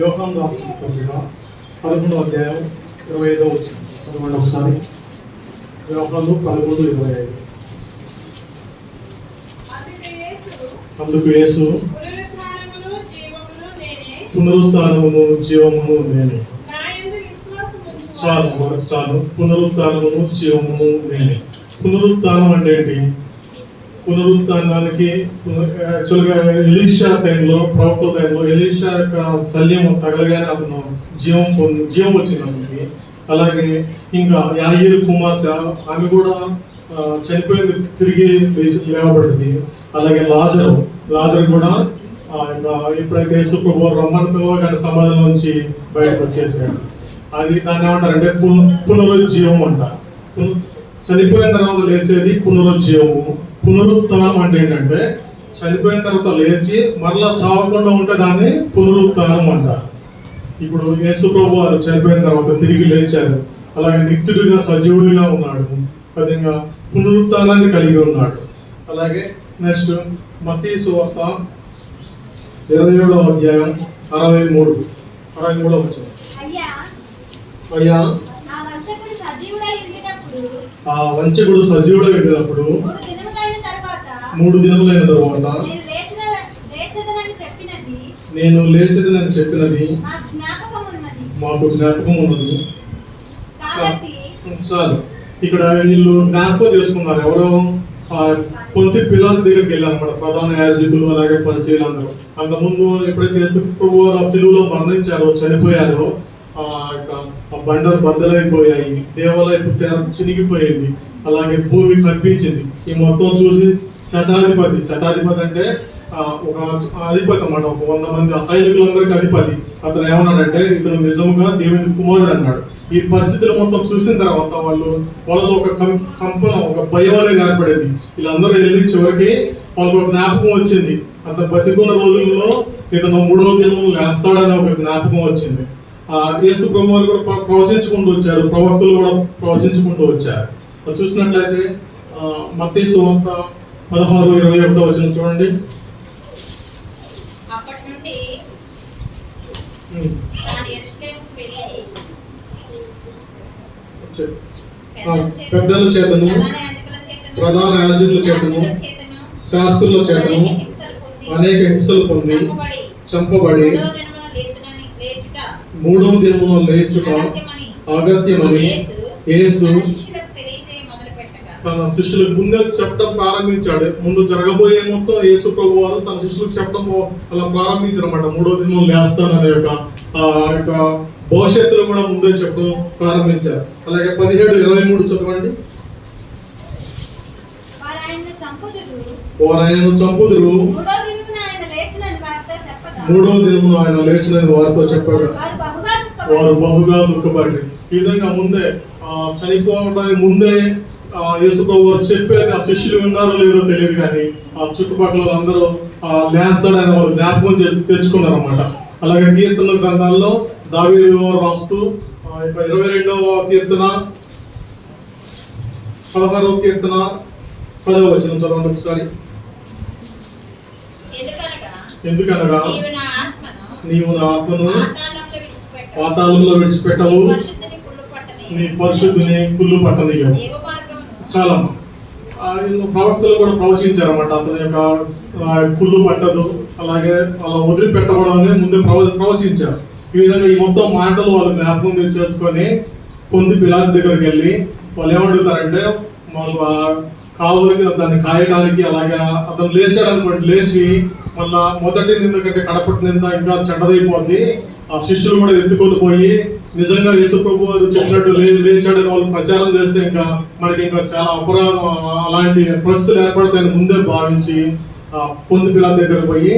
యోహాను రాసిన పత్రిక 11వ అధ్యాయం 25వ వచనం చదవండి ఒకసారి. యోహాను 11:25. అందుకు యేసు పునరుత్థానమును జీవమును నేనే. చాలు, మనకు చాలు. పునరుత్థానమును జీవమును నేనే. పునరుత్థానం అంటే ఏంటి? పునరుత్థానానికి యాక్చువల్గా ఎలీషా టైంలో, ప్రవక్తల టైంలో ఎలీషా యొక్క శల్యం తగలగానే అతను జీవం వచ్చినప్పటికీ, అలాగే ఇంకా యాయీరు కుమార్తె ఆమె కూడా చనిపోయింది, తిరిగి లేవబడింది. అలాగే లాజరు కూడా ఎప్పుడైతే యేసు ప్రభువు రమ్మని పిలవగానే సమాధి నుంచి బయటకు వచ్చేసాడు. అది దాన్ని ఏమంటారంటే పునరుజ్జీవం అంటారు. చనిపోయిన తర్వాత లేచేది పునరుజ్జీవము. పునరుత్థానం అంటే ఏంటంటే చనిపోయిన తర్వాత లేచి మరలా చావకుండా ఉంటే దాన్ని పునరుత్థానం అంటారు. ఇప్పుడు యేసు ప్రభువు వారు చనిపోయిన తర్వాత తిరిగి లేచారు, అలాగే నిత్యుడిగా సజీవుడిగా ఉన్నాడు, అదేవిధంగా పునరుత్థానాన్ని కలిగి ఉన్నాడు. అలాగే నెక్స్ట్ మత్తయి సువార్త 27వ అధ్యాయం 63వ వచనం. అయ్యా, ఆ వంచకుడు సజీవుడై ఉండినప్పుడు 3 దినములైన తరువాత నేను లేచదనని చెప్పినది మాకు జ్ఞాపకం ఉన్నది. చాలు. ఇక్కడ వీళ్ళు జ్ఞాపకం చేసుకున్నారు. ఎవరో పొంతి పిలాతు దగ్గరికి వెళ్ళారు అన్నమాట, ప్రధాన యాజకులు అలాగే పరిశీలు అందరూ. అంతకుముందు ఎప్పుడైతే యేసు ప్రభువు ఆ శిలువలో మరణించారో, చనిపోయారో, బండలు బద్దలైపోయాయి, దేవాలయపు తెర చినిగిపోయింది, అలాగే భూమి కనిపించింది. ఈ మొత్తం చూసి శతాధిపతి అంటే ఒక అధిపతి అన్నమాట, ఒక 100 మంది సైనికులందరికీ అధిపతి. అతను ఏమన్నాడంటే ఇతను నిజంగా దేవుని కుమారుడు అన్నాడు. ఈ పరిస్థితులు మొత్తం చూసిన తర్వాత వాళ్ళతో ఒక కంపనం, ఒక భయం అనేది ఏర్పడేది. వీళ్ళందరూ వెళ్ళి చివరికి వాళ్ళకు ఒక జ్ఞాపకం వచ్చింది. అంత బతికున్న రోజుల్లో ఇతను 3వ దినం లేస్తాడని ఒక జ్ఞాపకం వచ్చింది. యేసు ప్రభువు వారు కూడా ప్రవచించుకుంటూ వచ్చారు, ప్రవక్తలు కూడా ప్రవచించుకుంటూ వచ్చారు. చూసినట్లయితే మత్తయి సువార్త 16:21 వచనం చూడండి. పెద్దల చేతను, ప్రధాన యాజకుల చేతను, శాస్త్రుల చేతను అనేక హింసలు పొంది చంపబడి 3వ దినమున లేచుట అగత్యమని యేసు తన శిష్యులకు ముందే చెప్పడం ప్రారంభించాడు. ముందు జరగబోయే మొత్తం యేసు ప్రభు వారు తన శిష్యులకు చెప్పడం అలా ప్రారంభించారు అన్నమాట. 3వ దినం లేస్తాననే యొక్క భవిష్యత్తులో కూడా ముందే చెప్పడం ప్రారంభించారు. అలాగే 17:23 చదవండి. వారు ఆయనను చంపుదురు, 3వ దినమున ఆయన లేచినని వారితో చెప్పాడు. వారు బహుగా దుఃఖపడి, ఈ విధంగా ముందే చనిపోవడానికి ముందే యేసు ప్రభువు చెప్పేది ఆ శిష్యులు విన్నారో లేదో తెలియదు, కానీ ఆ చుట్టుపక్కల అందరూ లేస్తాడని వాళ్ళు జ్ఞాపకం తెచ్చుకున్నారు అన్నమాట. అలాగే కీర్తన గ్రంథాల్లో దావీదు రాస్తూ 22వ కీర్తన 16వ కీర్తన 10వ వచనం చదవండి ఒకసారి. ఎందుకనగా నీవు నా ఆత్మను పాతాళంలో విడిచిపెట్టవు, నీ పరిశుద్ధిని కుళ్ళు పట్టనియవు. చాలా ప్రవక్తలు కూడా ప్రవచించారన్నమాట. అతని యొక్క కుళ్ళు పట్టదు, అలాగే అలా వదిలిపెట్టకూడదని ముందే ప్రవచించారు. ఈ విధంగా ఈ మొత్తం మాటలు వాళ్ళు జ్ఞాపకం చేసుకొని పొంది పిలాతు దగ్గరికి వెళ్ళి వాళ్ళు ఏమడుగుతారంటే, మాకు కావలికి దాన్ని కాయడానికి, అలాగే అతను లేచాడు అనుకోండి, లేచి మళ్ళా మొదటి నింద కంటే కడపటి నింద ఇంకా చెడ్డదైపోద్ది, ఆ శిష్యులు కూడా ఎత్తుకొని పోయి నిజంగా యేసు ప్రభు వారు చెప్పినట్టు లేచాడని వాళ్ళు ప్రచారం చేస్తే ఇంకా మనకి ఇంకా చాలా అపరాధం, అలాంటి పరిస్థితులు ఏర్పడతాయని ముందే భావించి పొంది పిలాతు దగ్గరకు పోయి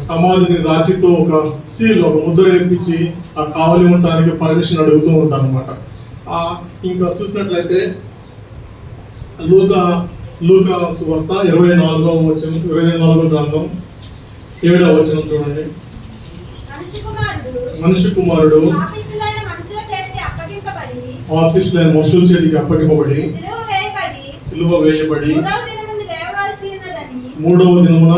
సమాధిని రాతితో ఒక సీల్, ఒక ముద్ర వేయించి ఆ కావలి ఉండటానికి పర్మిషన్ అడుగుతూ ఉంటాను అనమాట. ఇంకా చూసినట్లయితే లూకా సువార్త 24వ వచనం, 24వ గ్రంథం 7వ వచనం చూడండి. మనిషి కుమారుడు పాపిష్టులైన మనుషుల చేతికి అప్పగింపబడి సిలువ వేయబడి 3వ దినమున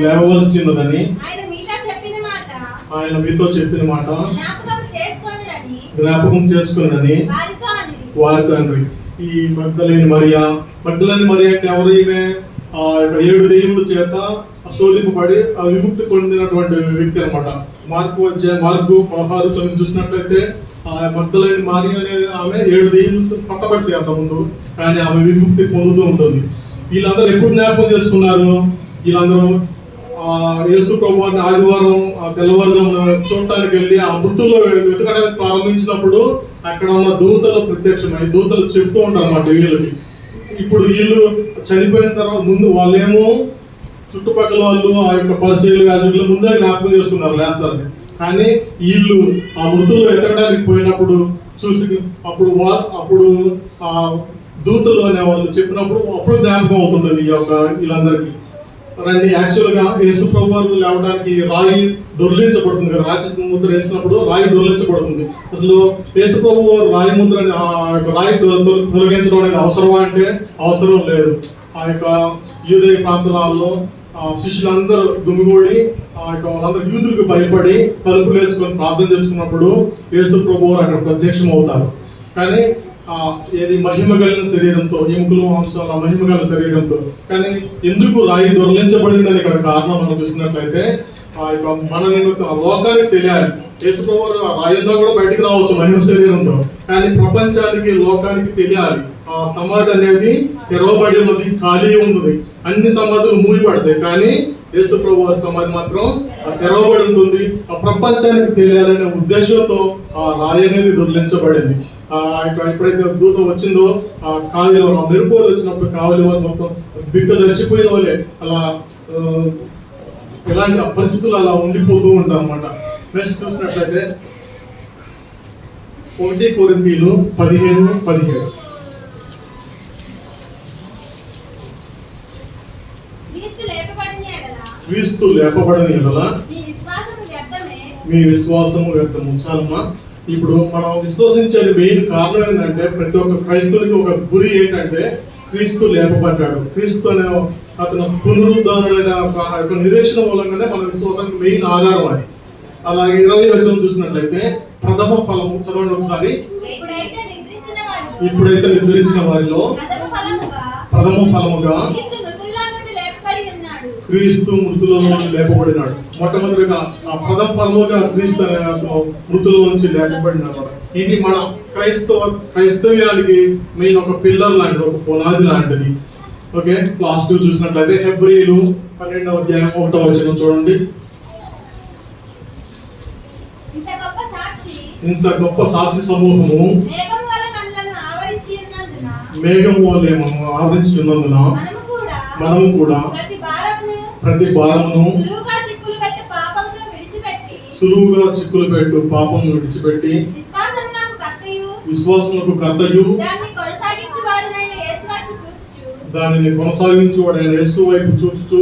లేవవలసి ఉన్నదని ఆయన మీతో చెప్పిన మాట జ్ఞాపకం చేసుకుని వారితో అనరి. ఈ మగ్దలేని మరియా అంటే ఎవరు? ఈమె 7 దెయ్యముల చేత శోధింపబడి విముక్తి పొందినటువంటి వ్యక్తి అనమాట. మార్కు 16 చూసినట్లయితే మగ్దలేని మరియా అనే ఆమె 7 దెయ్యములు పట్టబడితే అంత ముందు, కానీ ఆమె విముక్తి పొందుతూ ఉంటుంది. వీళ్ళందరూ ఎప్పుడు జ్ఞాపకం చేసుకున్నారు? వీళ్ళందరూ యేసు ప్రభువారిని ఆదివారం తెల్లవారుజామున చూడటానికి వెళ్ళి ఆ మృతుల్లో వెతకడానికి ప్రారంభించినప్పుడు అక్కడ ఉన్న దూతలు ప్రత్యక్షమై దూతలు చెప్తూ ఉంటారు అన్నమాట వీళ్ళకి. ఇప్పుడు వీళ్ళు చనిపోయిన తర్వాత ముందు వాళ్ళేమో చుట్టుపక్కల వాళ్ళు ఆ యొక్క పరిశీలు యాజకులు ముందే జ్ఞాపకం చేసుకున్నారు లేస్తారని. కానీ వీళ్ళు ఆ మృతుల్లో వెతకడానికి పోయినప్పుడు చూసి అప్పుడు ఆ దూతలు అనే వాళ్ళు చెప్పినప్పుడు అప్పుడు జ్ఞాపకం అవుతుంటుంది ఈ యొక్క వీళ్ళందరికీ. రండి, యాక్చువల్గా యేసు ప్రభు వారు లేవడానికి రాయి దొర్లించబడుతుంది కదా, రాతి ముద్ర వేసినప్పుడు రాయి దొర్లించబడుతుంది. అసలు యేసు ప్రభు వారు రాయి ముద్రని ఆ యొక్క రాయి తొలగించడం అనేది అవసరమా అంటే అవసరం లేదు. ఆ యొక్క యూదయ ప్రాంతాలలో శిష్యులందరూ గుమిగూడి ఆ యొక్క వాళ్ళందరూ యూదులకు భయపడి తలుపులు వేసుకొని ప్రార్థన చేసుకున్నప్పుడు యేసు ప్రభు వారు అక్కడ ప్రత్యక్షం అవుతారు. కానీ ఏది మహిమ కలిగిన శరీరంతో, ఎముకలు మాంసాల మహిమ కలిగిన శరీరంతో. కానీ ఎందుకు రాయి దొరలించబడిందని ఇక్కడ కారణం మనం చూసినట్లయితే ఆ యొక్క మన లోకానికి తెలియాలి. యేసు ప్రభువు రాయంలో కూడా బయటికి రావచ్చు మహిమ శరీరంతో, కానీ ప్రపంచానికి లోకానికి తెలియాలి. ఆ సమాధి అనేది తెరవబడి ఉన్నది, ఖాళీ ఉంది. అన్ని సమాధులు మూయబడతాయి, కానీ యేసు ప్రభు వారి సమాధి మాత్రం తెరవబడి ఉంటుంది. ఆ ప్రపంచానికి తెలియాలనే ఉద్దేశంతో ఆ రాయి అనేది దొరిలించబడింది. ఎప్పుడైతే దూత వచ్చిందో ఆ కావిలి ఆ మెరుపులు వచ్చినప్పుడు కావిలి వారు మొత్తం బిక్క చచ్చిపోయిన వాళ్ళే అలా ఎలాంటి పరిస్థితులు అలా ఉండిపోతూ ఉంటారు అన్నమాట. నెక్స్ట్ చూసినట్లయితే 1 కొరింథీయులు 15:17 క్రీస్తు లేపబడని ఎడల మీ విశ్వాసము వ్యర్థము. చాలమ్మా. ఇప్పుడు మనం విశ్వసించేది మెయిన్ కారణం ఏంటంటే ప్రతి ఒక్క క్రైస్తవునికి ఒక గురి ఏంటంటే క్రీస్తు లేపబడ్డాడు. క్రీస్తు అనే అతను పునరుద్ధరణైన ఒక నిరీక్షణ మూలంగానే మన విశ్వాసానికి మెయిన్ ఆధారం అది. అలాగే 20 వచనం చూసినట్లయితే ప్రథమ ఫలము చదవండి ఒకసారి. ఇప్పుడైతే నిద్రించిన వారిలో ప్రథమ ఫలముగా క్రీస్తు మృతుల నుంచి లేపబడినాడు. మొట్టమొదటిగా ఆ ప్రథమ ఫలముగా క్రీస్తు మృతుల నుంచి లేపబడినాడు. ఇది మన క్రైస్తవ్యానికి మెయిన్ ఒక పిల్లర్ లాంటిది, ఒక పునాది లాంటిది. ఓకే, లాస్ట్ చూసినట్లయితే హెబ్రీయులు 12వ అధ్యాయం 1వ వచనం చూడండి. ఇంత గొప్ప సాక్షి సమూహము మేఘము వలె ఆవరించి ఉన్నందున మనము కూడా ప్రతి భారమును సులువుగా చిక్కులు పెట్టు పాపమును విడిచిపెట్టి విశ్వాసమునకు కర్తయు దానిని కొనసాగించువాడైన యేసు వైపు చూచుచు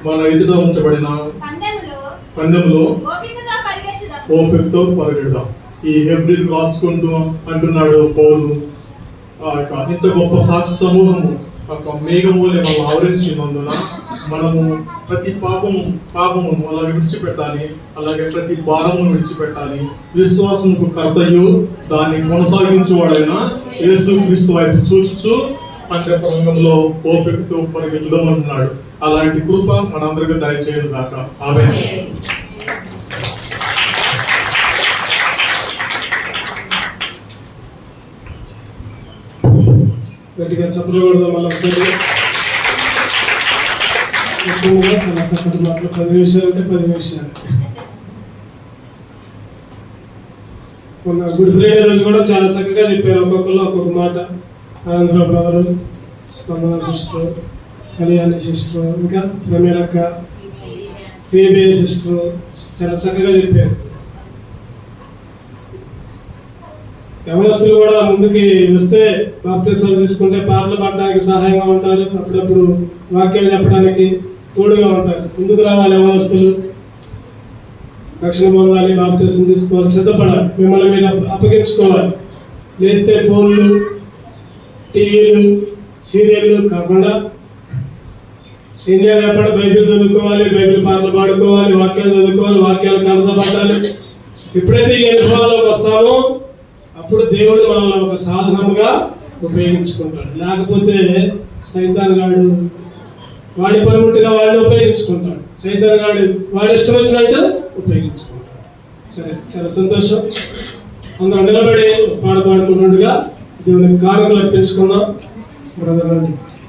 మన ఎదుట ఉంచబడిన పందెములో ఓపికతో పరిగెడదాం. ఈ హెబ్రీలు రాసుకుంటూ అంటున్నాడు పౌలు, ఇంత గొప్ప సాక్షి సమూహము ఒక మేఘమూలే మనం ఆవరించినందున మనము ప్రతి పాపము అలాగే విడిచిపెట్టాలి, అలాగే ప్రతి భారమును విడిచిపెట్టాలి. విశ్వాసముకు కర్తయు దాన్ని కొనసాగించువాడైన యేసు క్రీస్తు వైపు చూచుచు పందె రంగంలో ఓపికతో పరిగెత్తుదాం అంటున్నాడు. అలాంటి కృప మనందరికీ దయచేయను గాక. ఆమేన్. గట్టిగా చప్పట్లు కొడదాం మళ్ళీ ఒకసారి. ఎక్కువగా చాలా చప్పటి మాటలు 10 నిమిషాలు అంటే 10 నిమిషాలు. మొన్న గుడ్ ఫ్రైడే రోజు కూడా చాలా చక్కగా చెప్పారు, ఒక్కొక్కరు ఒక్కొక్క మాట. ఆనందరావు బ్రదరు, స్పందన సిస్టర్, కళ్యాణి సిస్టర్, ఇంకా ప్రమీలక్క, ఫీబే సిస్టర్ చాలా చక్కగా చెప్పారు. యవనస్తులు కూడా ముందుకి వస్తే బాప్తిసాలు తీసుకుంటే పాటలు పాడడానికి సహాయంగా ఉంటారు, అప్పుడప్పుడు వాక్యాలు చెప్పడానికి తోడుగా ఉంటారు. ముందుకు రావాలి యవనస్తులు, రక్షణ పొందాలి, బాప్తిసం తీసుకోవాలి, సిద్ధపడాలి, మిమ్మల్ని మీరు అప్పగించుకోవాలి. లేస్తే ఫోన్లు, టీవీలు, సీరియళ్ళు కాకుండా ఏం చేయాలి చెప్పండి? బైబిల్ చదువుకోవాలి, బైబిల్ పాటలు పాడుకోవాలి, వాక్యాలు చదువుకోవాలి, వాక్యాలు కలతపడాలి. ఎప్పుడైతే ఈ అనుభవాల్లోకి వస్తామో అప్పుడు దేవుడు మనల్ని ఒక సాధనముగా ఉపయోగించుకుంటాడు. లేకపోతే సైతాన్ గాడు వాడి పనిముట్టుగా వాడిని ఉపయోగించుకుంటాడు. సైతాన్ గాడు వాడి ఇష్టం వచ్చినట్టు ఉపయోగించుకుంటాడు. సరే, చాలా సంతోషం. అందరం నిలబడి పాడుకుంటుండగా దేవునికి కానుకలు అర్పించుకున్నాం. బ్రదర్